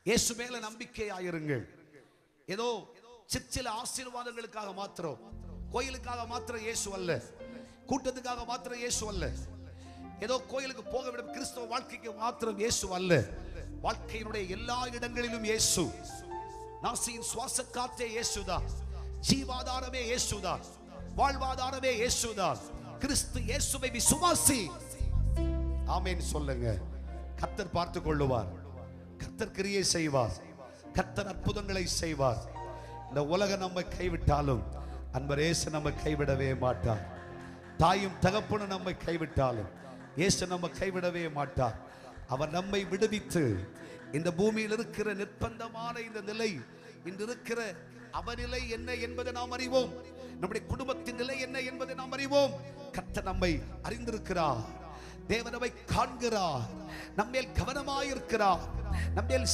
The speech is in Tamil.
இயேசு மேல நம்பிக்கையாயிருங்கள். ஏதோ சிற்சில ஆசீர்வாதங்களுக்காக மாத்திரம், கோயிலுக்காக மாத்திரம் இயேசு அல்ல, கூட்டத்துக்காக மாத்திரம் இயேசு அல்ல, ஏதோ கோயிலுக்கு போக விட கிறிஸ்தவ வாழ்க்கைக்கு மாத்திரம் இயேசு அல்ல. வாழ்க்கையினுடைய எல்லா இடங்களிலும் இயேசு. நாசியின் சுவாச காற்றே இயேசுதான், ஜீவாதாரமே இயேசுதான், வாழ்வாதாரமே இயேசுதான். கிறிஸ்து இயேசுவை விசுவாசி. ஆமென் சொல்லுங்க. கர்த்தர் பார்த்துக் கொள்ளுவார், கர்த்தர் கிரியை செய்வார், கர்த்தர் அற்புதங்களை செய்வார். இந்த உலகம் நம்மை கைவிட்டாலும் அன்பர் இயேசு நம்மை கைவிடவே மாட்டார். தாயும் தகப்பனும் நம்மை கைவிட்டாலும் இயேசு நம்மை கைவிடவே மாட்டார். அவர் நம்மை விடுவித்து இந்த பூமியில் இருக்கிற நிர்பந்தமான இந்த நிலை, இன்று இருக்கிற அவநிலை என்ன என்பதை நாம் அறிவோம். நம்முடைய குடும்பத்தின் நிலை என்ன என்பதை நாம் அறிவோம். கர்த்தர் நம்மை அறிந்திருக்கிறார், தேவன் நம்மை காண்கிறார், நம்மேல் கவனமாயிருக்கிறார், நம்மேல்